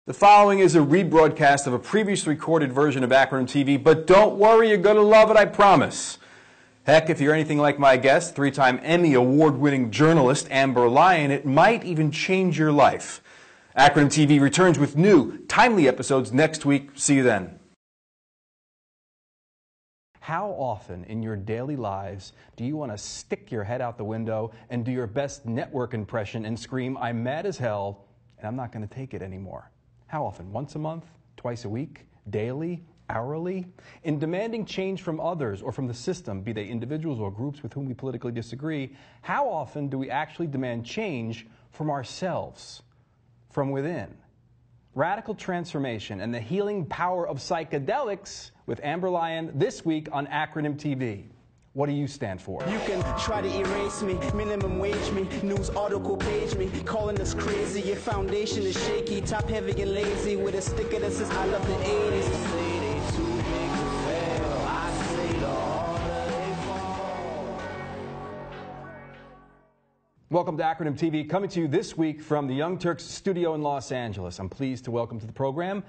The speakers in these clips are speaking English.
The following is a rebroadcast of a previously recorded version of Acronym TV, but don't worry, you're going to love it, I promise. Heck, if you're anything like my guest, three-time Emmy award-winning journalist Amber Lyon, it might even change your life. Acronym TV returns with new, timely episodes next week. See you then. How often in your daily lives do you want to stick your head out the window and do your best network impression and scream, "I'm mad as hell, and I'm not going to take it anymore"? How often? Once a month? Twice a week? Daily? Hourly? In demanding change from others or from the system, be they individuals or groups with whom we politically disagree, how often do we actually demand change from ourselves, from within? Radical transformation and the healing power of psychedelics with Amber Lyon this week on Acronym TV. What do you stand for? You can try to erase me, minimum wage me, news article page me, calling us crazy. Your foundation is shaky, top heavy and lazy, with a sticker that says I love the 80s. Say they too big to fail, I say the harder they fall. Welcome to Acronym TV, coming to you this week from the Young Turks studio in Los Angeles. I'm pleased to welcome to the program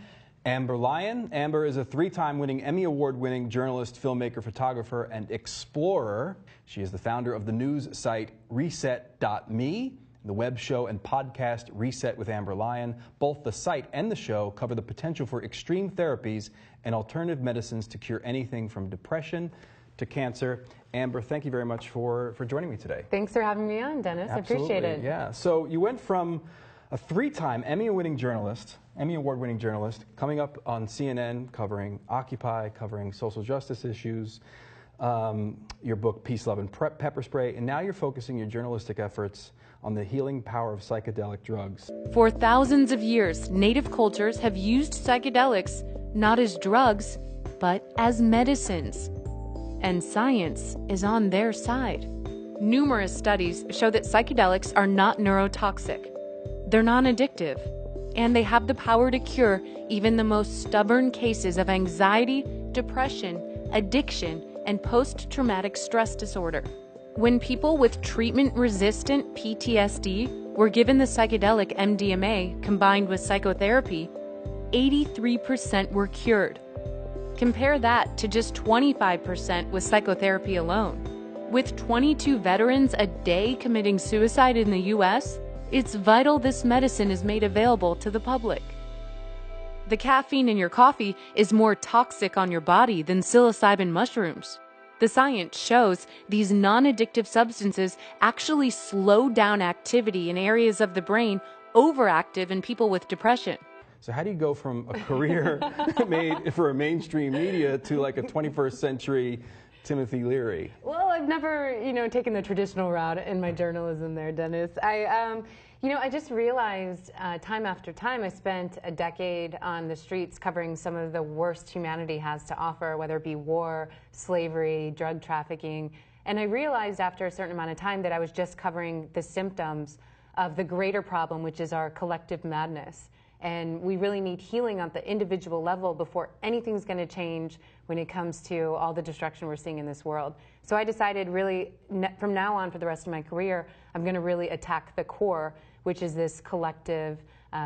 Amber Lyon. Amber is a three-time winning Emmy Award-winning journalist, filmmaker, photographer, and explorer. She is the founder of the news site Reset.me, the web show and podcast Reset with Amber Lyon. Both the site and the show cover the potential for extreme therapies and alternative medicines to cure anything from depression to cancer. Amber, thank you very much for joining me today. Thanks for having me on, Dennis. Absolutely. I appreciate it. Yeah. So you went from a three-time Emmy Award-winning journalist, coming up on CNN, covering Occupy, covering social justice issues, your book, Peace, Love, and Pepper Spray, and now you're focusing your journalistic efforts on the healing power of psychedelic drugs. For thousands of years, native cultures have used psychedelics not as drugs, but as medicines. And science is on their side. Numerous studies show that psychedelics are not neurotoxic. They're non-addictive, and they have the power to cure even the most stubborn cases of anxiety, depression, addiction, and post-traumatic stress disorder. When people with treatment-resistant PTSD were given the psychedelic MDMA combined with psychotherapy, 83% were cured. Compare that to just 25% with psychotherapy alone. With 22 veterans a day committing suicide in the U.S., it's vital this medicine is made available to the public. The caffeine in your coffee is more toxic on your body than psilocybin mushrooms. The science shows these non-addictive substances actually slow down activity in areas of the brain overactive in people with depression. So how do you go from a career made for a mainstream media to like a 21st century Timothy Leary? Well, I've never, taken the traditional route in my journalism there, Dennis. I just realized time after time, I spent a decade on the streets covering some of the worst humanity has to offer, whether it be war, slavery, drug trafficking. And I realized after a certain amount of time that I was just covering the symptoms of the greater problem, which is our collective madness. And we really need healing at the individual level before anything's going to change when it comes to all the destruction we're seeing in this world. So I decided really, from now on for the rest of my career, I'm going to really attack the core, which is this collective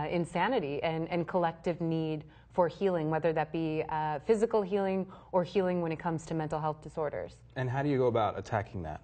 insanity and collective need for healing, whether that be physical healing or healing when it comes to mental health disorders. And how do you go about attacking that?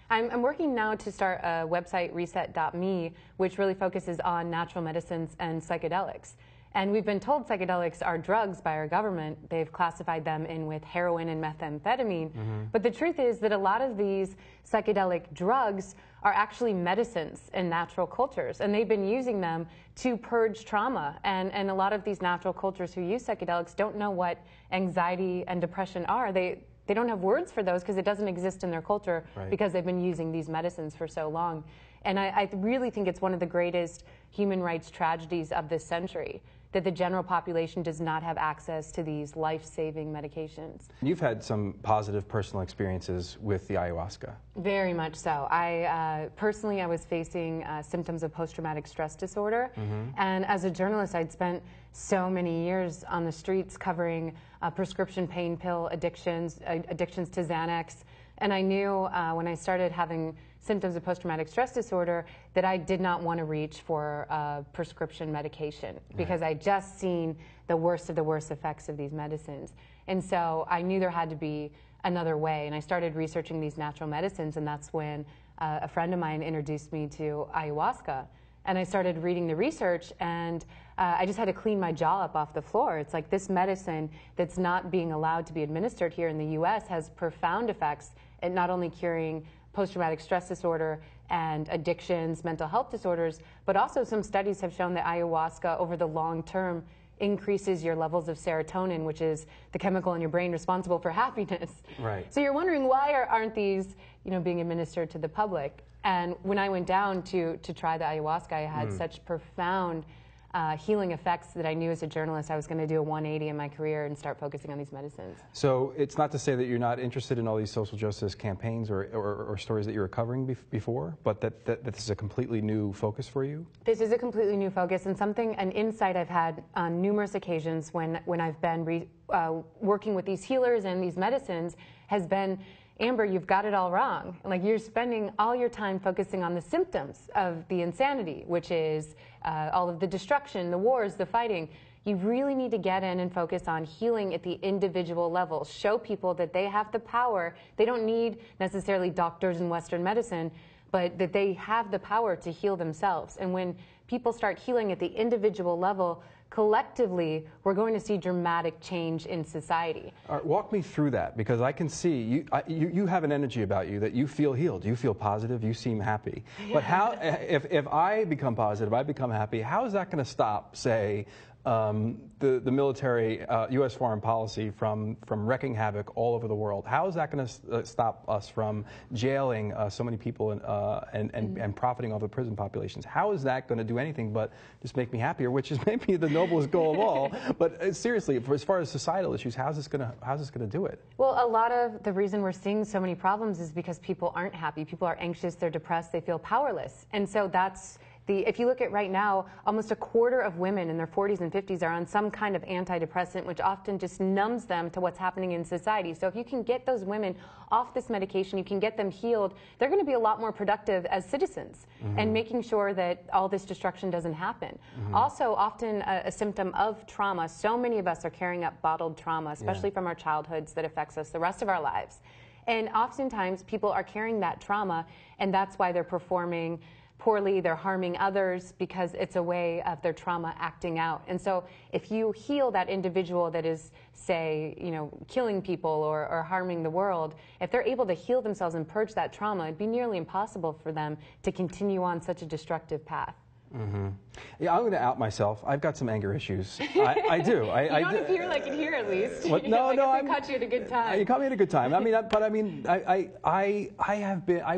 I'm working now to start a website, Reset.me, which really focuses on natural medicines and psychedelics. And we've been told psychedelics are drugs by our government. They've classified them in with heroin and methamphetamine. But the truth is that a lot of these psychedelic drugs are actually medicines in natural cultures. And they've been using them to purge trauma. And a lot of these natural cultures who use psychedelics don't know what anxiety and depression are. They don't have words for those because it doesn't exist in their culture, right, because they've been using these medicines for so long. And I really think it's one of the greatest human rights tragedies of this century that the general population does not have access to these life-saving medications. You've had some positive personal experiences with the ayahuasca. Very much so. Personally, I was facing symptoms of post-traumatic stress disorder. And as a journalist, I'd spent so many years on the streets covering prescription pain pill addictions to Xanax. And I knew when I started having symptoms of post-traumatic stress disorder that I did not want to reach for prescription medication because I'd just seen the worst of the worst effects of these medicines. And so I knew there had to be another way, and I started researching these natural medicines, and that's when a friend of mine introduced me to ayahuasca. And I started reading the research, and I just had to clean my jaw up off the floor. It's like this medicine that's not being allowed to be administered here in the U.S. has profound effects at not only curing post-traumatic stress disorder and addictions, mental health disorders, but also some studies have shown that ayahuasca over the long term increases your levels of serotonin, which is the chemical in your brain responsible for happiness. Right. So you're wondering why aren't these, being administered to the public? And when I went down to try the ayahuasca, I had such profound healing effects that I knew as a journalist I was going to do a 180 in my career and start focusing on these medicines. So it's not to say that you're not interested in all these social justice campaigns or stories that you were covering before, but that this is a completely new focus for you? This is a completely new focus, and an insight I've had on numerous occasions when I've been working with these healers and these medicines has been, Amber, you've got it all wrong. Like, you're spending all your time focusing on the symptoms of the insanity, which is all of the destruction, the wars, the fighting. You really need to get in and focus on healing at the individual level. Show people that they have the power. They don't need necessarily doctors in Western medicine, but that they have the power to heal themselves. And when people start healing at the individual level, collectively, we're going to see dramatic change in society. All right, walk me through that, because I can see you have an energy about you that you feel healed, you feel positive, you seem happy. But how, if I become positive, I become happy, how is that going to stop, say, the military, U.S. foreign policy from wreaking havoc all over the world? How is that going to stop us from jailing so many people and profiting off the prison populations? How is that going to do anything but just make me happier, which is maybe the noblest goal of all? But seriously, as far as societal issues, how's this going to do it? Well, a lot of the reason we're seeing so many problems is because people aren't happy. People are anxious, they're depressed, they feel powerless. And so that's if you look at right now, almost a quarter of women in their 40s and 50s are on some kind of antidepressant, which often just numbs them to what's happening in society. So if you can get those women off this medication, you can get them healed, they're going to be a lot more productive as citizens and making sure that all this destruction doesn't happen. Also, often a symptom of trauma, so many of us are carrying up bottled trauma, especially from our childhoods, that affects us the rest of our lives. And oftentimes people are carrying that trauma, and that's why they're performing poorly, they're harming others, because it's a way of their trauma acting out. And so if you heal that individual that is, say, killing people or harming the world, if they're able to heal themselves and purge that trauma, it'd be nearly impossible for them to continue on such a destructive path. Yeah, I'm going to out myself. I've got some anger issues. I do. You don't appear like it here, at least. What? No, I caught you at a good time. You caught me at a good time. I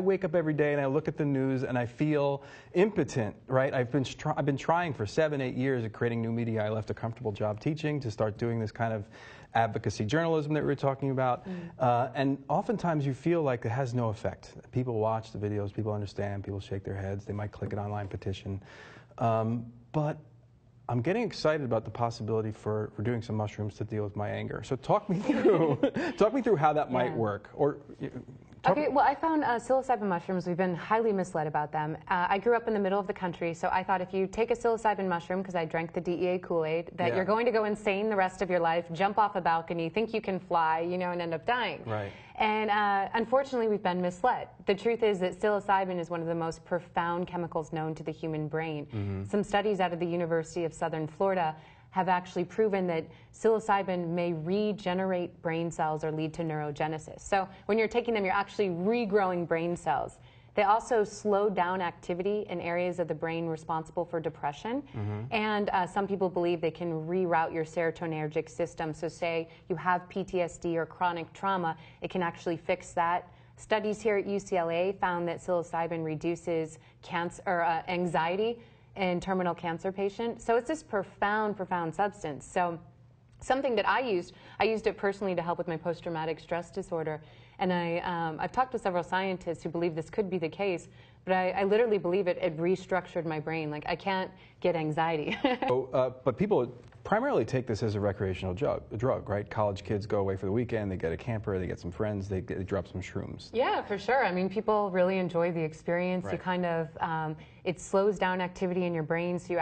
wake up every day and I look at the news and I feel impotent. Right? I've been trying for 7-8 years of creating new media. I left a comfortable job teaching to start doing this kind of advocacy journalism that we were talking about, and oftentimes you feel like it has no effect. People watch the videos, people understand, people shake their heads, they might click an online petition, but I'm getting excited about the possibility for doing some mushrooms to deal with my anger. So talk me through how that might work. Okay, well, I found psilocybin mushrooms, we've been highly misled about them. I grew up in the middle of the country, so I thought if you take a psilocybin mushroom, because I drank the DEA Kool-Aid, that you're going to go insane the rest of your life, jump off a balcony, think you can fly, and end up dying. Right. And unfortunately, we've been misled. The truth is that psilocybin is one of the most profound chemicals known to the human brain. Some studies out of the University of Southern Florida have actually proven that psilocybin may regenerate brain cells or lead to neurogenesis. So when you're taking them, you're actually regrowing brain cells. They also slow down activity in areas of the brain responsible for depression. And some people believe they can reroute your serotonergic system. So say you have PTSD or chronic trauma, it can actually fix that. Studies here at UCLA found that psilocybin reduces anxiety in terminal cancer patients. So it's this profound, profound substance. So something that I used it personally to help with my post-traumatic stress disorder. And I've talked to several scientists who believe this could be the case, but I literally believe it restructured my brain. Like, I can't get anxiety. But people primarily take this as a recreational drug, right? College kids go away for the weekend, they get a camper, they get some friends, they drop some shrooms. Yeah, for sure. I mean, people really enjoy the experience. Right. You kind of, it slows down activity in your brain, so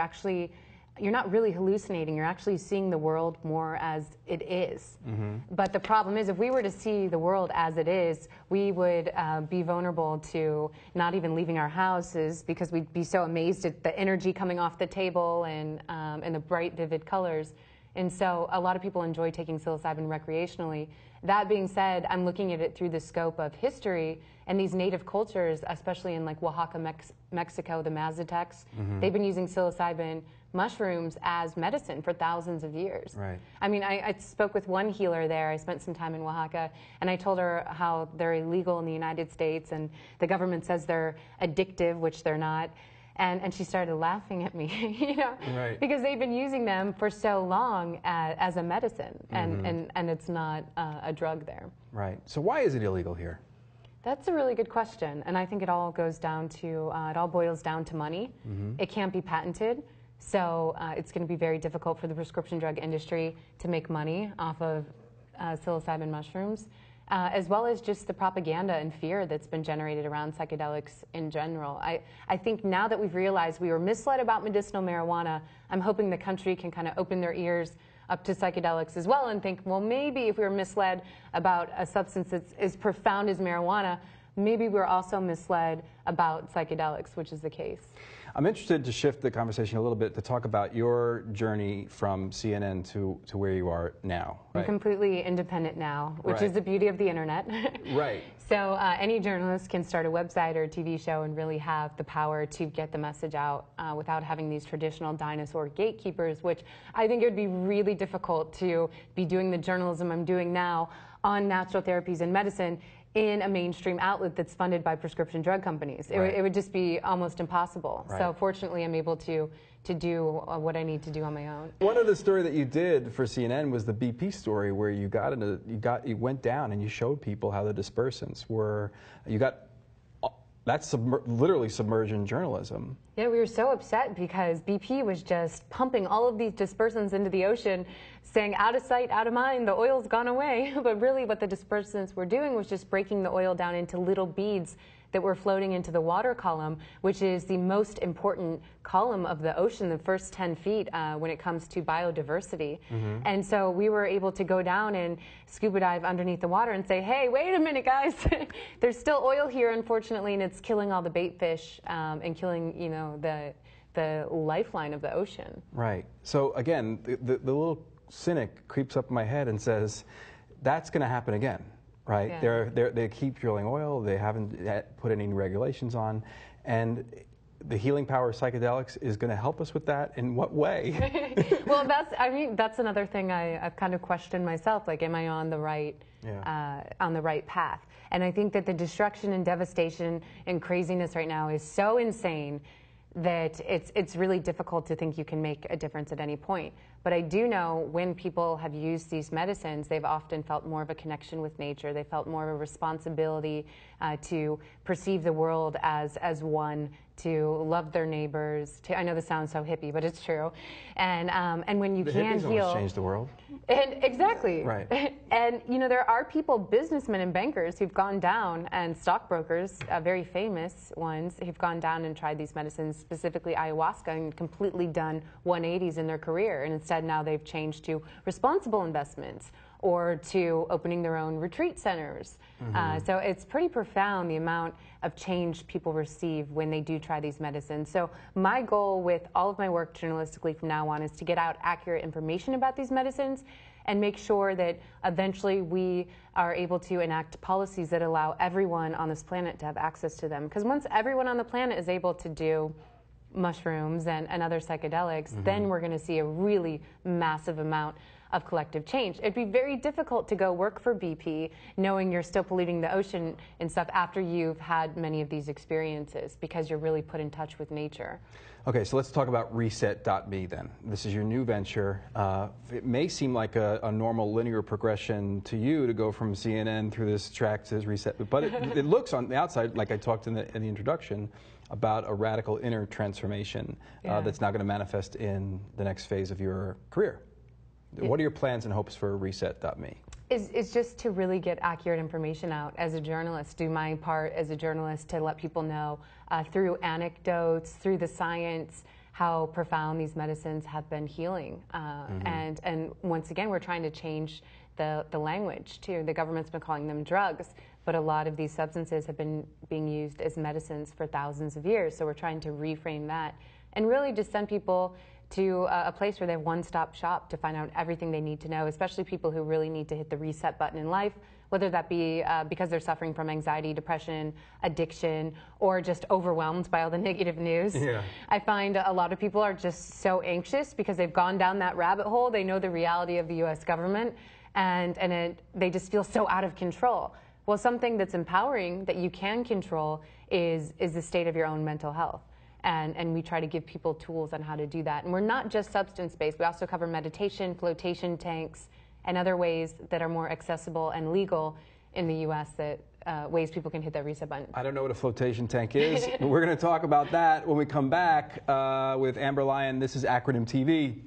you're not really hallucinating. You're actually seeing the world more as it is. But the problem is, if we were to see the world as it is, we would be vulnerable to not even leaving our houses because we'd be so amazed at the energy coming off the table and the bright, vivid colors. And so a lot of people enjoy taking psilocybin recreationally. That being said, I'm looking at it through the scope of history, and these native cultures, especially in like Oaxaca, Mexico, the Mazatecs, they've been using psilocybin mushrooms as medicine for thousands of years. Right. I mean, I spoke with one healer there. I spent some time in Oaxaca, and I told her how they're illegal in the United States, and the government says they're addictive, which they're not. And she started laughing at me, you know, right. because they've been using them for so long as a medicine, and it's not a drug there. Right. So why is it illegal here? That's a really good question, and I think it all goes down to, it all boils down to money. It can't be patented, so it's going to be very difficult for the prescription drug industry to make money off of psilocybin mushrooms. As well as just the propaganda and fear that's been generated around psychedelics in general. I think now that we've realized we were misled about medicinal marijuana, I'm hoping the country can kind of open their ears up to psychedelics as well and think, well, maybe if we were misled about a substance that's as profound as marijuana, maybe we're also misled about psychedelics, which is the case. I'm interested to shift the conversation a little bit to talk about your journey from CNN to where you are now. Right? I'm completely independent now, which Right. is the beauty of the internet. Right. So any journalist can start a website or a TV show and really have the power to get the message out without having these traditional dinosaur gatekeepers, which I think it would be really difficult to be doing the journalism I'm doing now on natural therapies and medicine in a mainstream outlet that's funded by prescription drug companies. Right. It would just be almost impossible. Right. So fortunately, I'm able to do what I need to do on my own. One of the story that you did for CNN was the BP story, where you went down and you showed people how the dispersants were. That's literally submergent journalism. Yeah, we were so upset because BP was just pumping all of these dispersants into the ocean, saying out of sight, out of mind, the oil's gone away. But really what the dispersants were doing was just breaking the oil down into little beads that were floating into the water column, which is the most important column of the ocean, the first 10 feet when it comes to biodiversity. And so we were able to go down and scuba dive underneath the water and say, hey, wait a minute, guys. There's still oil here, unfortunately, and it's killing all the bait fish and killing, you know, the lifeline of the ocean. Right. So again, the little cynic creeps up in my head and says, that's going to happen again. Right, Yeah. They keep drilling oil. They haven't put any regulations on, and the healing power of psychedelics is going to help us with that. In what way? Well, that's another thing I've kind of questioned myself. Like, am I on the right path? And I think that the destruction and devastation and craziness right now is so insane that it's really difficult to think you can make a difference at any point. But I do know when people have used these medicines, they've often felt more of a connection with nature. They felt more of a responsibility to perceive the world as one, to love their neighbors. I know this sounds so hippie, but it's true. And when you can heal, heal, change the world. And exactly. Right. And you know, there are people, businessmen and bankers, who've gone down, and stockbrokers, very famous ones, who've gone down and tried these medicines, specifically ayahuasca, and completely done 180s in their career. And instead now they've changed to responsible investments or to opening their own retreat centers. So it's pretty profound, the amount of change people receive when they do try these medicines. So my goal with all of my work journalistically from now on is to get out accurate information about these medicines and make sure that eventually we are able to enact policies that allow everyone on this planet to have access to them. Because once everyone on the planet is able to do mushrooms and other psychedelics, then we're going to see a really massive amount of collective change. It'd be very difficult to go work for BP knowing you're still polluting the ocean and stuff after you've had many of these experiences, because you're really put in touch with nature. Okay, so let's talk about Reset.me then. This is your new venture. It may seem like a normal linear progression to you to go from CNN through this track to Reset, but it looks on the outside, like I talked in the introduction, about a radical inner transformation that's now going to manifest in the next phase of your career. What are your plans and hopes for Reset.me? Is just to really get accurate information out as a journalist, do my part as a journalist to let people know through anecdotes, through the science, how profound these medicines have been healing. And once again, we're trying to change the language too. The government's been calling them drugs, but a lot of these substances have been being used as medicines for thousands of years. So we're trying to reframe that and really just send people to a place where they have one-stop shop to find out everything they need to know, especially people who really need to hit the reset button in life, whether that be because they're suffering from anxiety, depression, addiction, or just overwhelmed by all the negative news. Yeah. I find a lot of people are just so anxious because they've gone down that rabbit hole. They know the reality of the U.S. government, and they just feel so out of control. Well, something that's empowering that you can control is the state of your own mental health. And we try to give people tools on how to do that. And we're not just substance-based. We also cover meditation, flotation tanks, and other ways that are more accessible and legal in the U.S. that ways people can hit that reset button. I don't know what a flotation tank is, but we're going to talk about that when we come back with Amber Lyon. This is Acronym TV.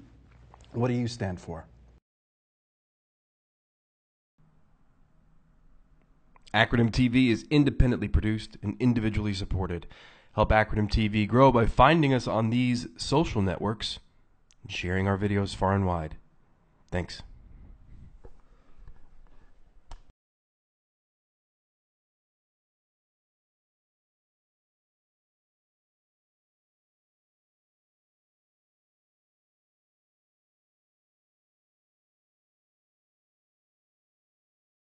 What do you stand for? Acronym TV is independently produced and individually supported. Help Acronym TV grow by finding us on these social networks and sharing our videos far and wide. Thanks.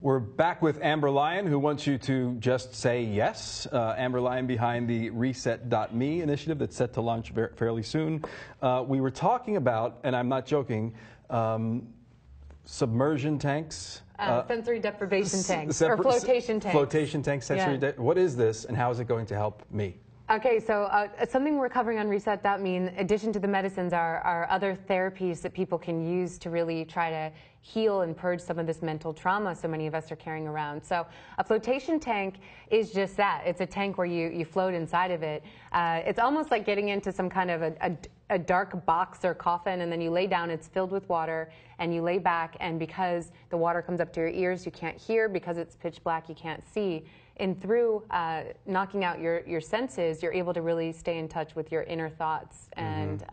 We're back with Amber Lyon, who wants you to just say yes. Amber Lyon behind the Reset.me initiative that's set to launch fairly soon. We were talking about, and I'm not joking, submersion tanks. Sensory deprivation tanks, or flotation tanks. Flotation tanks, what is this, and how is it going to help me? Okay, so something we're covering on Reset.me, in addition to the medicines, are other therapies that people can use to really try to heal and purge some of this mental trauma so many of us are carrying around. So a flotation tank is just that. It's a tank where you float inside of it. It's almost like getting into some kind of a dark box or coffin, and then you lay down, it's filled with water, and you lay back, and because the water comes up to your ears, you can't hear. Because it's pitch black, you can't see. And through knocking out your senses, you're able to really stay in touch with your inner thoughts and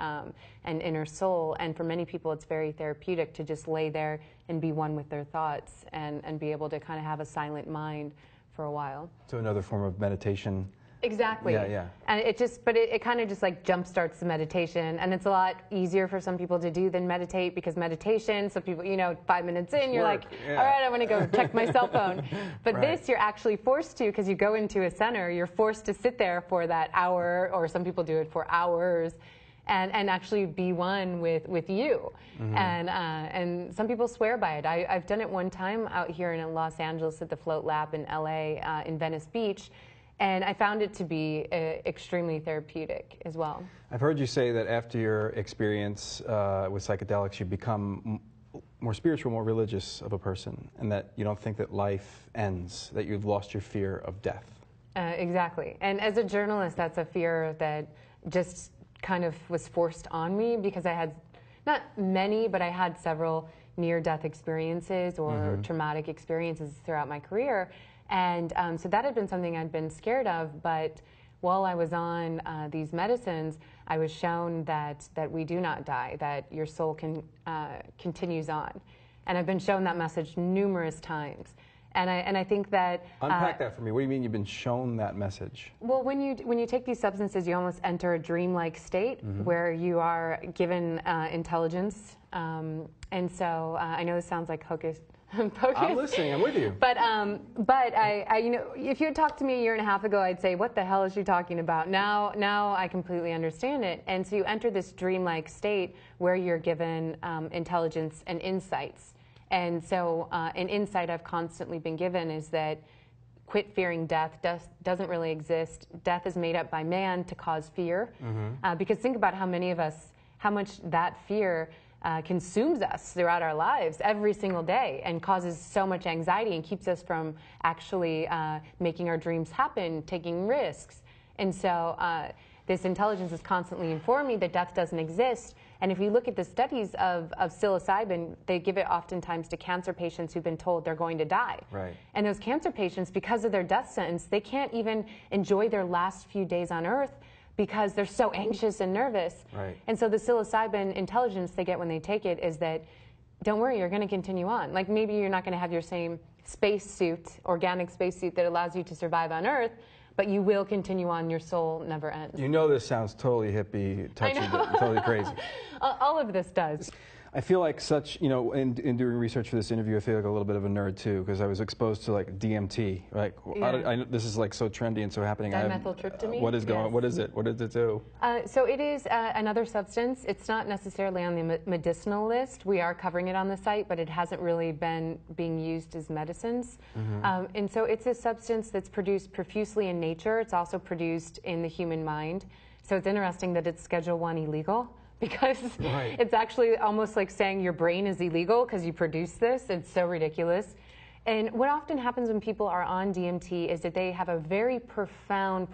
inner soul. And for many people, it's very therapeutic to just lay there and be one with their thoughts and be able to kind of have a silent mind for a while. So another form of meditation. Exactly. Yeah. And it kind of just like jump starts the meditation, and it's a lot easier for some people to do than meditate, because meditation, some people, 5 minutes in, you're like, all right, I'm going to go check my cell phone. But this, you're actually forced to, because you go into a center, you're forced to sit there for that hour, or some people do it for hours, and actually be one with you. And some people swear by it. I've done it one time out here in Los Angeles at the Float Lab in LA, in Venice Beach. And I found it to be extremely therapeutic as well. I've heard you say that after your experience with psychedelics, you become more spiritual, more religious of a person, and that you don't think that life ends, that you've lost your fear of death. Exactly. And as a journalist, that's a fear that just kind of was forced on me, because I had, not many, but I had several near-death experiences or traumatic experiences throughout my career. And so that had been something I'd been scared of, but while I was on these medicines, I was shown that we do not die, that your soul continues on. And I've been shown that message numerous times. And I think that... Unpack that for me. What do you mean you've been shown that message? Well, when you take these substances, you almost enter a dreamlike state where you are given intelligence. And so I know this sounds like hocus. I'm listening. I'm with you. But if you had talked to me a year and a half ago, I'd say, "What the hell is she talking about?" Now I completely understand it. And so you enter this dreamlike state where you're given intelligence and insights. And so an insight I've constantly been given is that quit fearing death. Death doesn't really exist. Death is made up by man to cause fear. Because think about how much that fear consumes us throughout our lives every single day, and causes so much anxiety and keeps us from actually making our dreams happen, taking risks. And so this intelligence is constantly informing me that death doesn't exist, And if you look at the studies of psilocybin, they give it oftentimes to cancer patients who've been told they're going to die. Right. And those cancer patients, because of their death sentence, they can't even enjoy their last few days on Earth because they're so anxious and nervous. Right. And so the psilocybin intelligence they get when they take it is that, don't worry, you're going to continue on. Like maybe you're not going to have your same spacesuit, organic spacesuit that allows you to survive on Earth, but you will continue on. Your soul never ends. You know this sounds totally hippie, touchy, totally crazy. All of this does. I feel like such, you know, in doing research for this interview, I feel like a little bit of a nerd too, because I was exposed to like DMT. Like, Yeah. this is like so trendy and so happening. Dimethyltryptamine? What is going? Yes. What is it? What does it do? So it is another substance. It's not necessarily on the medicinal list. We are covering it on the site, but it hasn't really been being used as medicines. And so it's a substance that's produced profusely in nature. It's also produced in the human mind. So it's interesting that it's Schedule I illegal, because it's actually almost like saying your brain is illegal because you produce this. It's so ridiculous. And what often happens when people are on DMT is that they have a very profound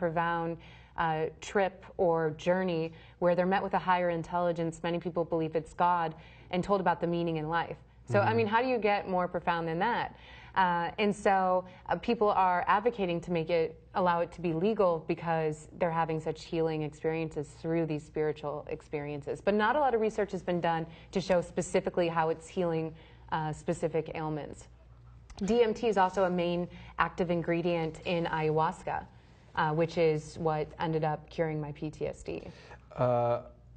trip or journey where they're met with a higher intelligence. Many people believe it's God, and told about the meaning in life. So, I mean, how do you get more profound than that? And so people are advocating to allow it to be legal because they're having such healing experiences through these spiritual experiences. But not a lot of research has been done to show specifically how it's healing specific ailments. DMT is also a main active ingredient in ayahuasca, which is what ended up curing my PTSD.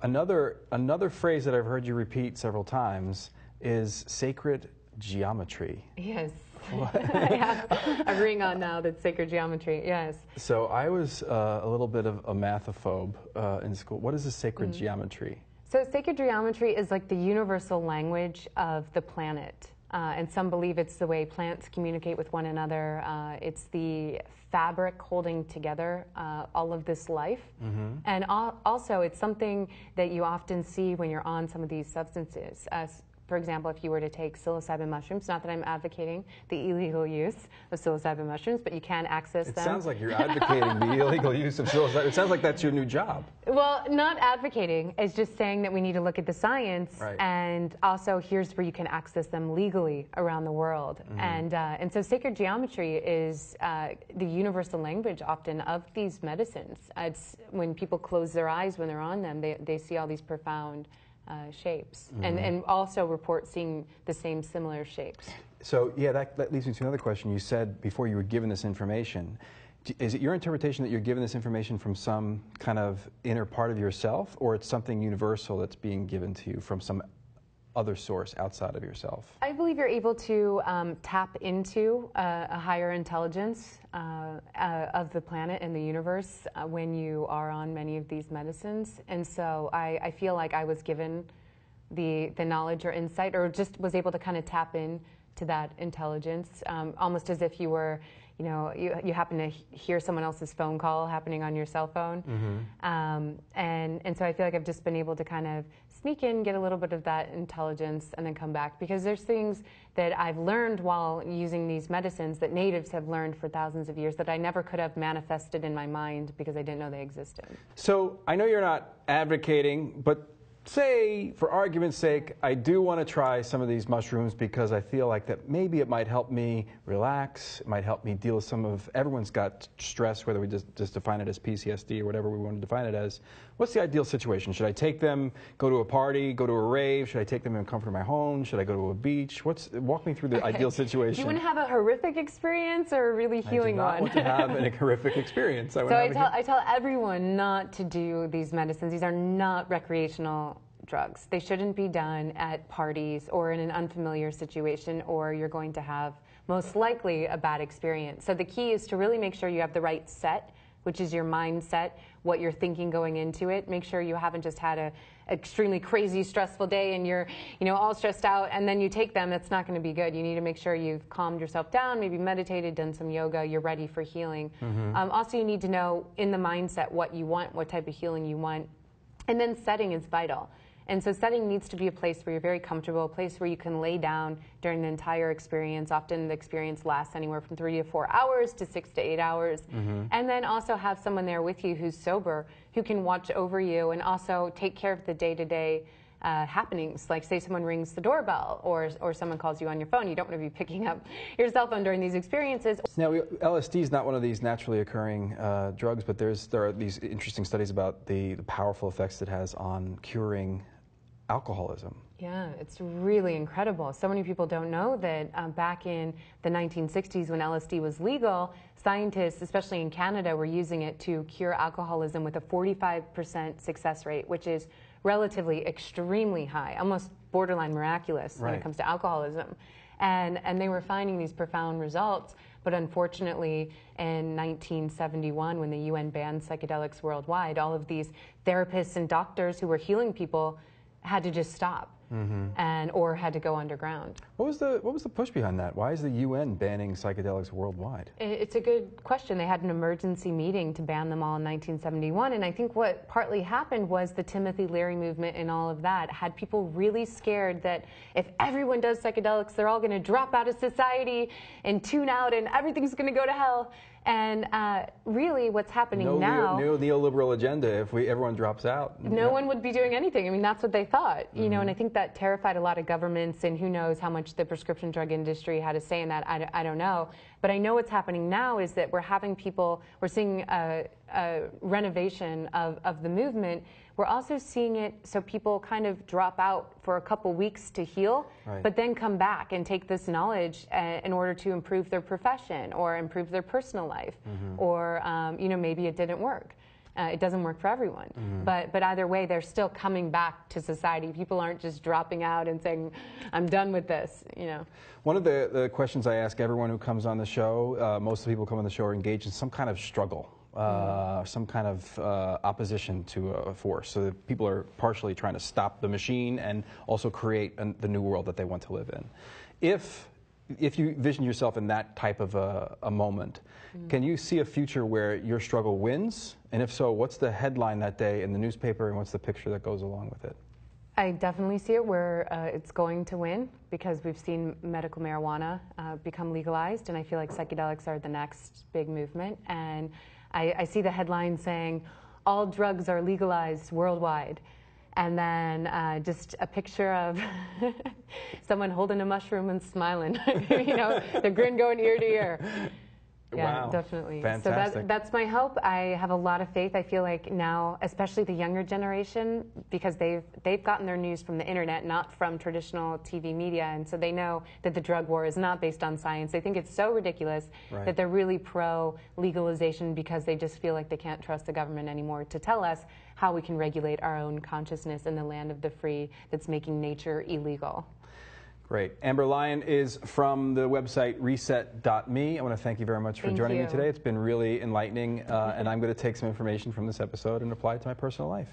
Another phrase that I've heard you repeat several times is sacred geometry. Yes. I have a ring on now that's sacred geometry, yes. So I was a little bit of a mathophobe in school. What is a sacred geometry? So sacred geometry is like the universal language of the planet. And some believe it's the way plants communicate with one another. It's the fabric holding together all of this life. And also it's something that you often see when you're on some of these substances. For example, if you were to take psilocybin mushrooms, not that I'm advocating the illegal use of psilocybin mushrooms, but you can access them. It sounds like you're advocating the illegal use of psilocybin. It sounds like that's your new job. Well, not advocating. It's just saying that we need to look at the science, and also here's where you can access them legally around the world. And so sacred geometry is the universal language often of these medicines. It's when people close their eyes when they're on them, they see all these profound shapes, and also report seeing the same similar shapes. So yeah, that leads me to another question. You said before you were given this information, is it your interpretation that you're given this information from some kind of inner part of yourself, or it's something universal that's being given to you from some other source outside of yourself? I believe you're able to tap into a higher intelligence of the planet and the universe when you are on many of these medicines. And so I feel like I was given the knowledge or insight, or just was able to kind of tap in to that intelligence, almost as if you were, you know, you happen to hear someone else's phone call happening on your cell phone. And so I feel like I've just been able to kind of sneak in, get a little bit of that intelligence, and then come back. Because there's things that I've learned while using these medicines that natives have learned for thousands of years that I never could have manifested in my mind because I didn't know they existed. So I know you're not advocating, but say, for argument's sake, I do want to try some of these mushrooms because I feel like that maybe it might help me relax, it might help me deal with some of, everyone's got stress, whether we just define it as PTSD or whatever we want to define it as. What's the ideal situation? Should I take them, go to a party, go to a rave? Should I take them in comfort of my home? Should I go to a beach? Walk me through the ideal situation. Do you want to have a horrific experience or a really healing one? I do not want to have a horrific experience. I tell everyone not to do these medicines. These are not recreational drugs. They shouldn't be done at parties or in an unfamiliar situation, or you're going to have most likely a bad experience. So the key is to really make sure you have the right set, which is your mindset, what you're thinking going into it. Make sure you haven't just had an extremely crazy, stressful day and you're, all stressed out, and then you take them. It's not going to be good. You need to make sure you've calmed yourself down, maybe meditated, done some yoga, you're ready for healing. Also, you need to know in the mindset what you want, what type of healing you want. And then setting is vital. And so setting needs to be a place where you're very comfortable, a place where you can lay down during the entire experience. Often the experience lasts anywhere from 3 to 4 hours to 6 to 8 hours. And then also have someone there with you who's sober, who can watch over you and also take care of the day-to-day happenings. Like, say someone rings the doorbell or someone calls you on your phone. You don't want to be picking up your cell phone during these experiences. Now, LSD is not one of these naturally occurring drugs, but there are these interesting studies about the powerful effects it has on curing alcoholism. Yeah, it's really incredible. So many people don't know that back in the 1960s when LSD was legal, scientists, especially in Canada, were using it to cure alcoholism with a 45% success rate, which is relatively extremely high, almost borderline miraculous when it comes to alcoholism. And they were finding these profound results, but unfortunately in 1971, when the UN banned psychedelics worldwide, all of these therapists and doctors who were healing people had to just stop. Or had to go underground. What was the push behind that? Why is the UN banning psychedelics worldwide? It's a good question. They had an emergency meeting to ban them all in 1971, and I think what partly happened was the Timothy Leary movement and all of that had people really scared that if everyone does psychedelics, they're all going to drop out of society and tune out and everything's going to go to hell. And really what's happening now... No neoliberal agenda if everyone drops out. No one would be doing anything. I mean, that's what they thought, you know, and I think that terrified a lot of governments, and who knows how much the prescription drug industry had to say in that, I don't know. But I know what's happening now is that we're seeing a renovation of the movement. We're also seeing it so people kind of drop out for a couple weeks to heal, but then come back and take this knowledge in order to improve their profession or improve their personal life, or you know, maybe it didn't work. It doesn't work for everyone, but either way, they're still coming back to society. People aren't just dropping out and saying, "I'm done with this." You know. One of the questions I ask everyone who comes on the show, most of the people who come on the show are engaged in some kind of struggle. Some kind of opposition to a force. So that people are partially trying to stop the machine and also create the new world that they want to live in. If you vision yourself in that type of a moment, can you see a future where your struggle wins? And if so, what's the headline that day in the newspaper, and what's the picture that goes along with it? I definitely see it where it's going to win, because we've seen medical marijuana become legalized, and I feel like psychedelics are the next big movement. And I see the headline saying, "All drugs are legalized worldwide." And then just a picture of someone holding a mushroom and smiling, you know, the grin going ear to ear. Yeah, wow. Definitely. Fantastic. So that's my hope. I have a lot of faith. I feel like now, especially the younger generation, because they've gotten their news from the internet, not from traditional TV media, and so they know that the drug war is not based on science. They think it's so ridiculous that they're really pro legalization because they just feel like they can't trust the government anymore to tell us how we can regulate our own consciousness in the land of the free that's making nature illegal. Great. Amber Lyon is from the website reset.me. I want to thank you very much for joining me today. It's been really enlightening, and I'm going to take some information from this episode and apply it to my personal life.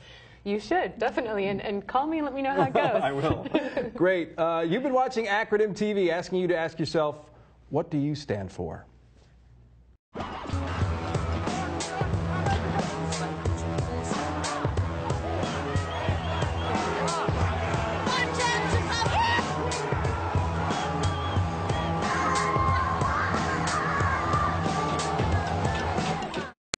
You should, definitely, and call me and let me know how it goes. I will. Great. You've been watching Acronym TV, asking you to ask yourself, what do you stand for?